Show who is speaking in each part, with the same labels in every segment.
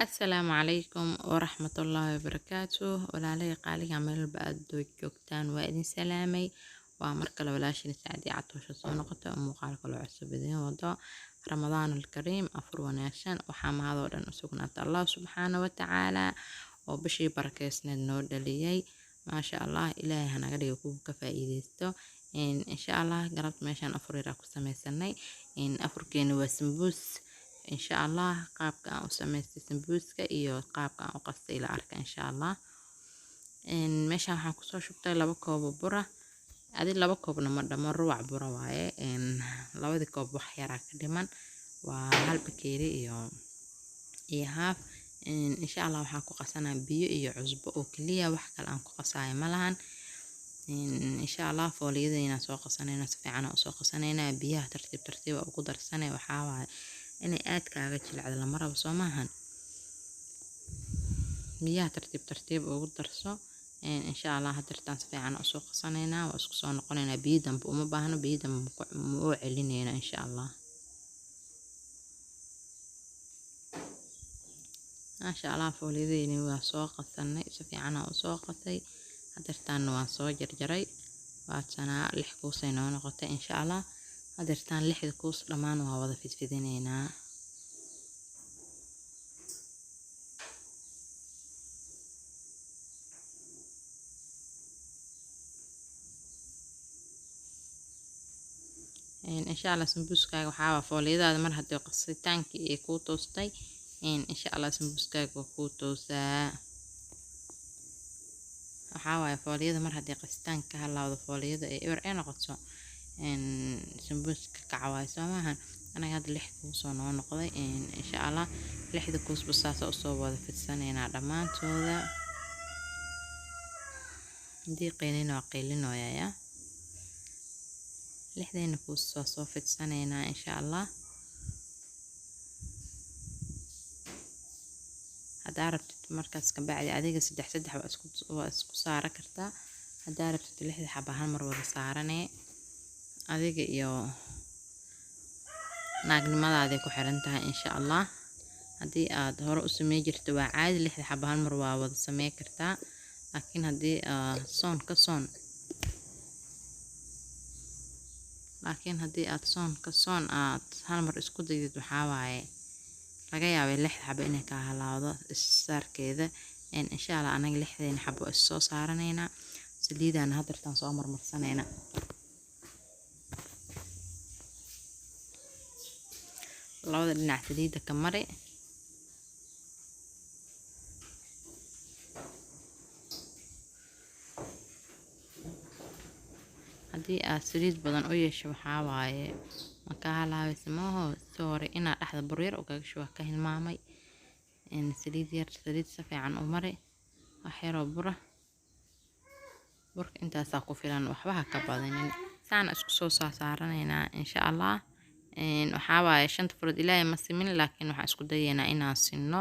Speaker 1: السلام عليكم ورحمة الله وبركاته walaalay qaaliga meel baad joogtaan waa idin salaamay waa markale walaashin saacadii catoosha soo noqota muuqaal kale cusub idin wado ramadaan alkariim afur wanaagsan waxaa mahadoo dhan u sugnaata allah subxaana wa tacaala oo bishii barakeysneed noo dhaliyay maasha allah ilaahay hanaga dhigo kuwa ka faa'iideysto insha allah galabta meeshaan afur yar ku sameysanay afurkeena waa sambuus إن شاء الله قابك أو سميت سمبوسكا إيو قابك أو قصي لأرك إن شاء الله إن ماشي هنكسر شبتي لبا كوب برا أدي لبا كوب نمر روع برا واي إن لبا دي كوب وحيرا كدمان وهالبكيري إيو هاف إن شاء الله وحاكو قصانا بيو إيو عزبو أو كليا وحكا لأنكو قصاي ملهان إن شاء الله فوليدينا سوق قصانينا سفيعنا وسوق قصانينا بيها ترتيب أو قدر سنة وحاوها inay aad kaaga jilcado lama rabo soo maahan biyaha tartiib ugu darso insha Allah hadirtaan si fiican u soo qasaneynaa waa isku soo noqoneynaa biyo dambe uma baahno biyo dambe u celinayna insha Allah maasha Allah foolideeni waa soo qasanay si fiican u soo qasay hadirtaan waan soo jarjaray waa sanaa 6 kuusay noo noqotay insha Allah hadirtaan 6 kuus dhamaan waa wada fidfidineynaa إن شاء الله سمبوسكا وحاوة فوليدا مر هدي قصيتان كي كو توستي إن شاء الله سمبوسكا كو توسا وحاوة فوليدا مر هدي قصيتان كهلا وذا فوليدا إيور أنا قصو إن سمبوسكا كعواي سماهن أنا هاد لح كوسو نقضي إن شاء الله لحد كوس بساسة أصوبة في السنة نعدمان تودا دي قيلين وقيلين ويايا لحدين كوس صوفت سنينا إن شاء الله هدا عرفت مركز كبعد عديقة سدح واسكو سارة كرتا هدا عرفت لحد حبا هالمروضة سارني عديقة إيو ناقن ماذا عديكو حرنتها إن شاء الله هدي هورو سمي جرتوا عادي لحد حبا هالمروضة سمي كرتا لكن هدي صون كصون laakiin haddii aad soon aad hal mar isku daydid waxaa waaye laga yaabay 6 xabo inay ka halaawdo issaarkeeda insha Allah anaga 6 xabo is soo saaraneynaa saliidana hadartan soo marmarsaneynaa labada dhinac saliida ka mari haddii aad saliid badan u yeesho waxaa waaye marka halaawaysa maaho soo hore inaad dhaxda buryar uga gasho waa ka hilmaamay saliid yar saliid si fiican u mari wax yar oo burka intaas ku filan waxba ha ka badinin saan isku soo saaraneynaa insha Allah waxaa waaye 5 furood ilaahay ma simin laakiin waxaan isku dayeynaa inaan sinno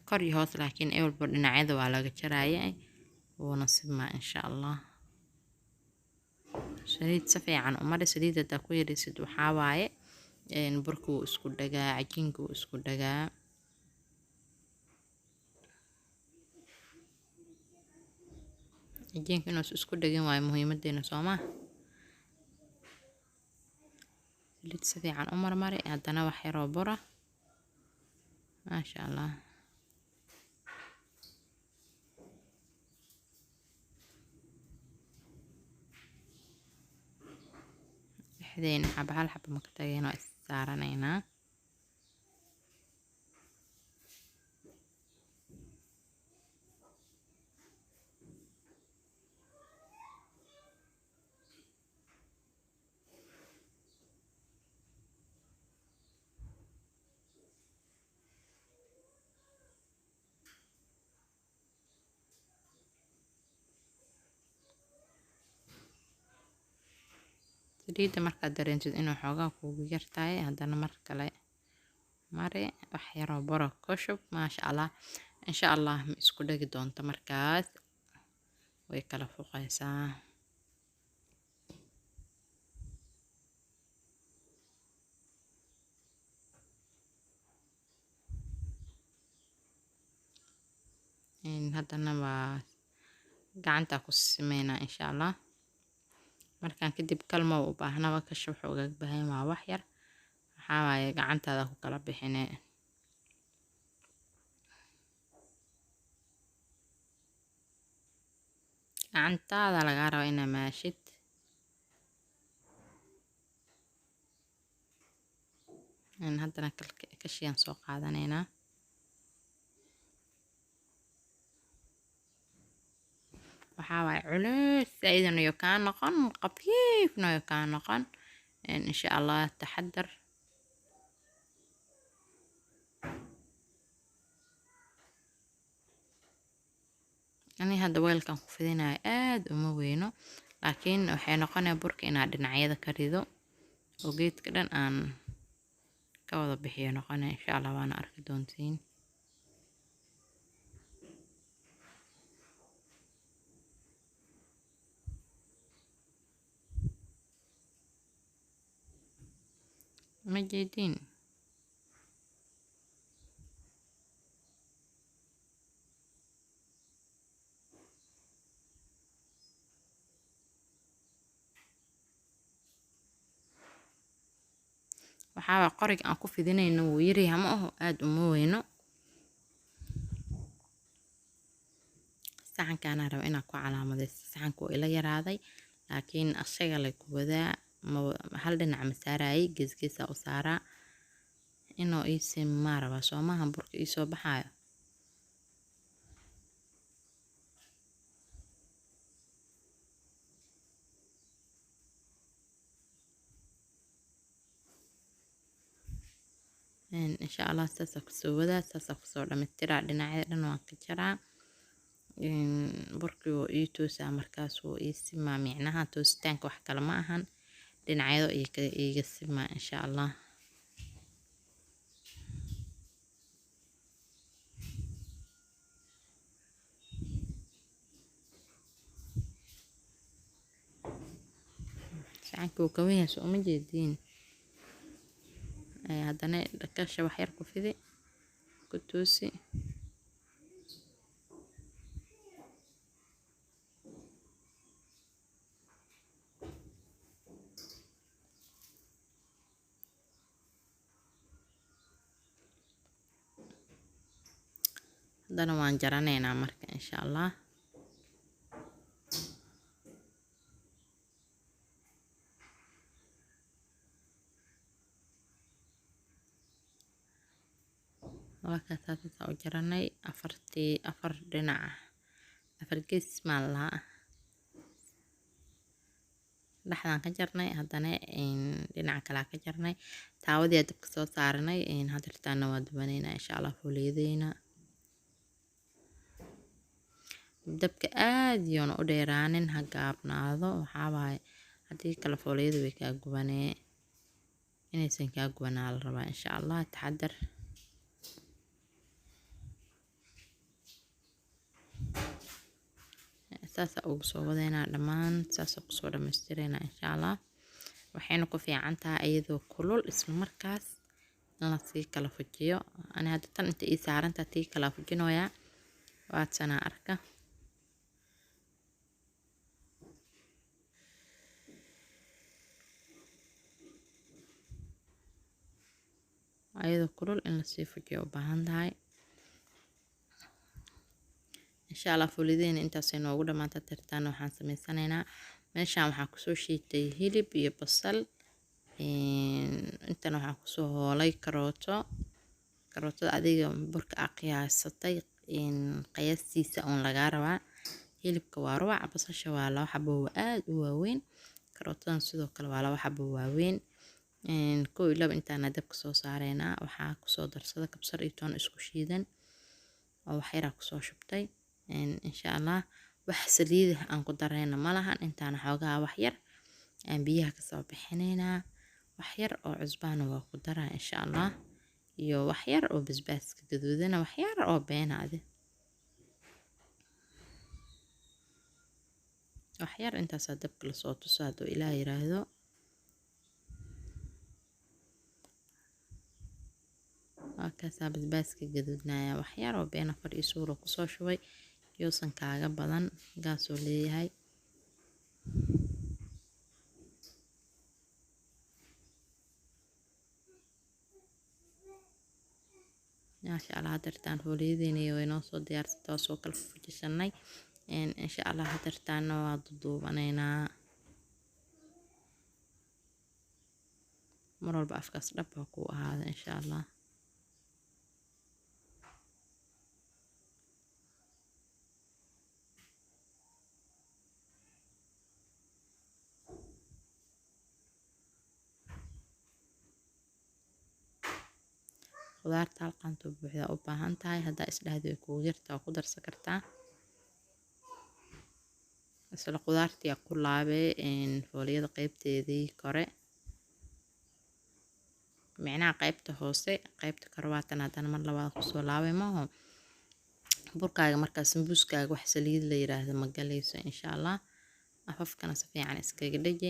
Speaker 1: kor iyo hoos laakiin eewalba dhinacyada waa laga jaraayay ونصيب ما إن شاء الله سليد سفي عن أمر سليد تكوير سد وحواي بركو اسكو دجا عجينكو اسكو دجا عجينكو نص اسكو دجا واي مهمة دينا صوما سليد سفي عن أمر مري عندنا وحيرو برا ما شاء الله لحدين حبة هالحبة مكتاجين وإسارنينا saliida markaad dareentid inuu xoogaa kuugu yartahay haddana mar kale mari wax yaroo baro ku shub maasha Allah insha Allah ma isku dhagi doonto markaas way kala fuqaysaa haddana waa gacanta ku sameynaa insha Allah. markaan kadib kalma u baahnaba kasha wuxuu uga baahan waa wax yar waxaa waaye gacantaada ku kala bixinee gacantaada lagaa rabo inaa maashid haddana kashiyaan soo qaadanaynaa waxaa waaye culus aydan iyo kaa noqon qafiifna iyo kaa noqon insha Allah taxadar ani hadda weelkan ku fidinayo aad uma weyno laakiin waxay noqonaya burka inaad dhinacyada ka rido oo geedka dhan aan ka wada bixiyo noqonaya insha Allah waana arki doontiin ma jeedin waxaa waa qorig aan ku fidinayno wuu yaryahay ma aho aad uma weyno saxankaana rabo inaan ku calaamadaysto saxanku waa ila yaraaday laakiin asaga la kubadaa hal dhinac ma saarayay geesgeesa u saaraa inuu ii simaa rabaa soo maaha burka ii soo baxaayo insha Allah saasa kusoo wadaa saasa kusoo dhammaystiraa dhinacyada dhan waan ka jaraa burkii wuu ii toosaa markaas wuu ii simaa micnaha toositaanka wax kale ma ahan dhinacyado iiga simaa insha Allah saxanka wuu ka weyn yahay soo uma jeediin haddana kasha wax yar ku fidi ku toosi haddana waan jaranaynaa marka insha Allah waakaas u jaranay afar dhinac afar gees maa lahaa dhaxdaan ka jarnay haddana dhinaca kale ka jarnay taawadii dabka soo saaranay hadirtaana waa dubanaynaa insha Allah fuuliyadeyna dabka aad yoona u dheeraanin ha gaabnaado waxaa waaye haddii kale fuuliyadu way kaa gubanee inaysan kaa gubanaa la rabaa insha Allah taxadar saasa ugu soo wadaynaa dhammaan saasa kusoo dhammaystireynaa insha Allah waxayna ku fiican tahay iyadoo kulul isla markaas in la sii kala fujiyo ani hadda tan inta ii saaranta tii kala fujinoyaa waadsana arka ayadoo kulul in la sii fujiyo u baahan tahay insha Allah fuulideyna intaasay noogu dhamaata tirtaana waxaan sameysanaynaa meeshaan waxaan kusoo shiitay hilib iyo basal intana waxaan kusoo hoolay karootada adiga burka qiyaasatay qiyaastiisa oon lagaa rabaa hilibka waa rubac basasha waa 2 xabo aad u waaweyn karootadan sidoo kale waa 2 xabo waaweyn 1 iyo 2 intaana dabka soo saareynaa waxaa kusoo darsada kabsar iyo toon isku shiidan oo wax yar kusoo shubtay insha Allah wax saliid aan ku dareyna malahan intaan xoogaa wax yar aan biyaha ka soo bixinaynaa wax yar oo cusbaan waa ku daraa insha Allah iyo wax yar oo basbaaska gaduudana wax yar oo beenaade wax yar intaas dabka la soo tuso haduu Ilaahay yiraahdo kaasaa basbaaska gaduudnaya wax yar oo beena far iyo suuro kusoo shubay yuusan kaaga badan gaasoo leeyahay. maasha Allah hadartaan hooleydeenii way noo soo diyaarsatay oo soo kala fujishanay insha Allah hadartaana waa duduubanaynaa mar walba afkaas dhab ha ku ahaada insha Allah. khudaarta halqaanto buuxda u baahan tahay haddaa isdhaahdo kugu yarta waa ku darsan kartaa. isla khudaartii ku laabay fooliyada qaybteedii kore micnaha qaybta hoose qaybta karwaatan haddana mar labaad kusoo laabay maaho burkaaga markaa sambuuskaaga wax saliid la yiraahdo ma galayso insha Allah. afafkana si fiican iskaga dhaji.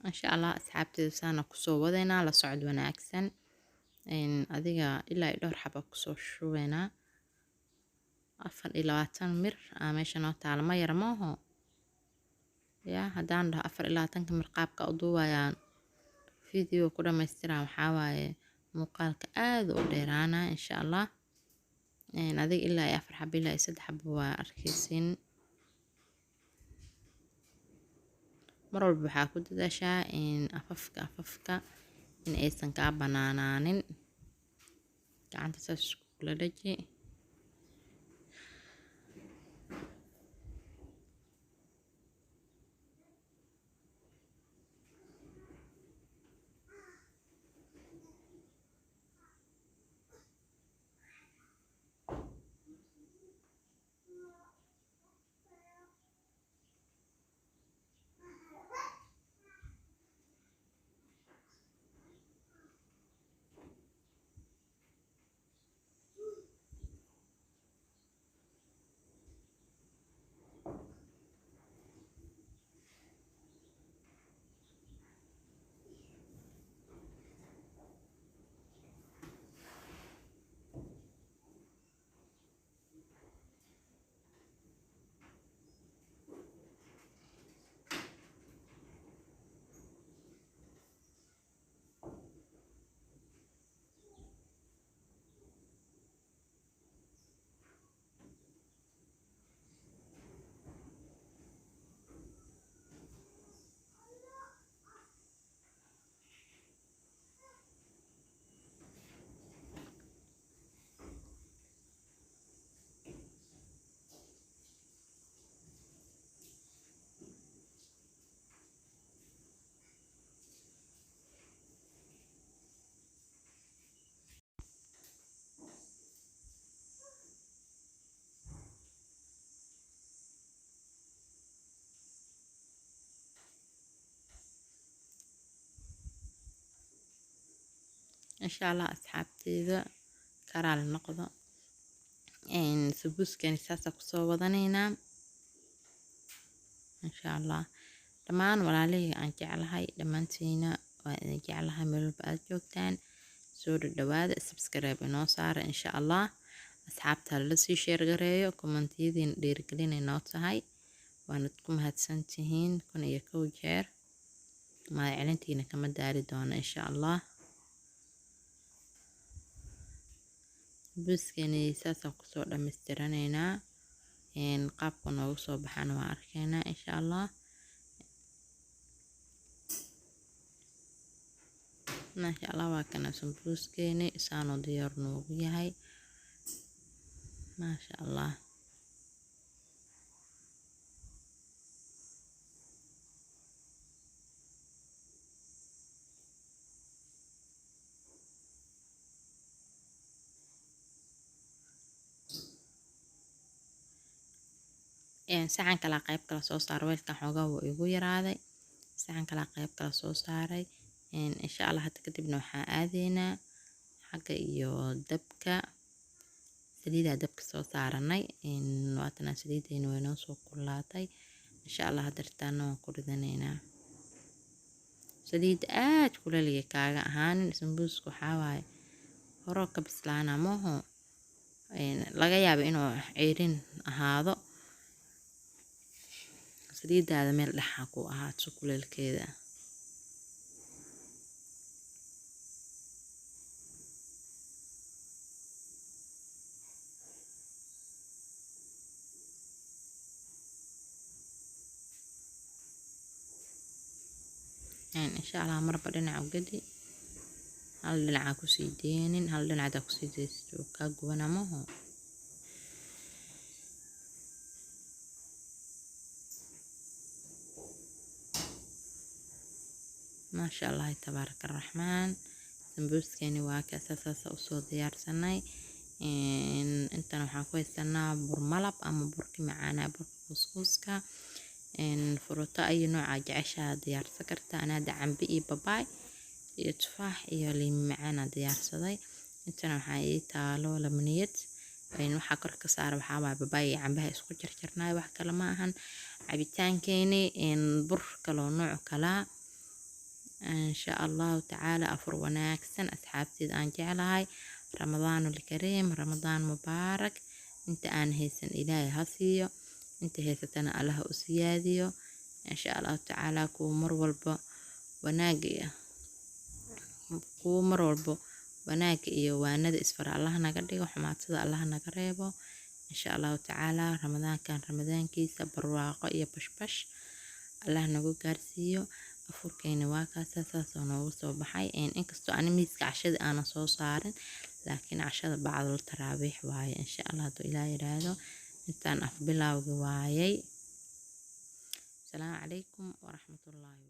Speaker 1: insha Allah asxaabteeda saana kusoo wadaynaa la socod wanaagsan adiga ilaa dhowr xabo kusoo shubaynaa 24 mir meesha noo taal ma yar maaho ya haddaan dhaho 24 mir qaabka u duubayaan video ku dhameystiraa waxaa waaye muuqaalka aad u dheeraana insha Allah adiga ilaa 4 xabo ilaa 3 xabo waa arkaysiin. mar walba waxaa ku dadaashaa afafka in aysan kaa banaanaanin gacanta saas kula dhaji. insha Allah asxaabteeda karaal noqdo sambuuskani saasa kusoo wadanaynaa insha Allah. dhammaan walaalihii aan jeclahay dhammaantiina waa idin jeclahay meel walba aad joogtaan soo dhawaada subscribe inoo saara insha Allah. asxaabta la sii share gareeyo commentiyadiina dhiirigelin inoo tahay waanad ku mahadsantihiin 1 jeer mahad celintiina kama daali doono insha Allah. sambuuskani saasaan kusoo dhammaystiranaynaa qaabka noogu soo baxana waa arkaynaa insha allah. maasha allah waa kana sambuuskeeni isaanoo diyaar noogu yahay maasha allah. saxan kala qayb kala soo saar weelkan xoogaa wuu igu yaraaday saxan kala qayb kala soo saaray insha allah. hadda kadibna waxaan aadaynaa xagga iyo dabka. saliida dabka soo saaranay waatana saliidayna way noo soo kululaatay insha allah. hadartaana waan ku ridanaynaa saliid aad kulaliga kaaga ahaanin. sambuuska waxaa waaye horoo ka bislaana mooho laga yaabo inuu ceerin ahaado. saliidaada meel dhaxa ku ahaato kuleelkeeda. insha allah marba dhinaca ugadi hal dhinaca kusii deynin hal dhinacda kusii deysto kaa gubana mooho. maasha allah tabaaraka raxmaan. sambuuskani waa ka saasa usoo diyaarsanay. intan waxaan ku haysanaa bur malab ama burki macaana burka kuskuuska. furuuto ayu nooca jeceshaa diyaarsan kartaa. anaada cambe iyo babaay iyo tufaax iyo liin macaan diyaarsaday. intana waxaa ii taalo lamaniyad waxaa kor ka saara waxaa waaye babaay iyo cambaha isku jarjarnay wax kale ma ahan. cabitaankeeni bur kaloo nooc kalaa insha allahu tacaala. afur wanaagsan asxaabteed aan jeclahay. ramadaanul kariim ramadaan mubaarak. inta aan haysan ilaahay ha siiyo inta haysatana allah u siyaadiyo insha allahu tacaala. kuwa mar walba wanaaga iyo waanada isfara allah naga dhigo xumaatada allah naga reebo insha allahu tacaala. ramadaankan ramadaankiisa barwaaqo iyo bashbash allah nagu gaarsiiyo. afurkeena waa kaasa saasoo noogu soo baxay. inkastoo ani miiska cashada aanan soo saarin laakiin cashada bacdul taraabiix waaye insha allah hadduu ilaah yiraahdo. intaan af bilowga waayay. asalaamu calaykum waraxmatullaahi.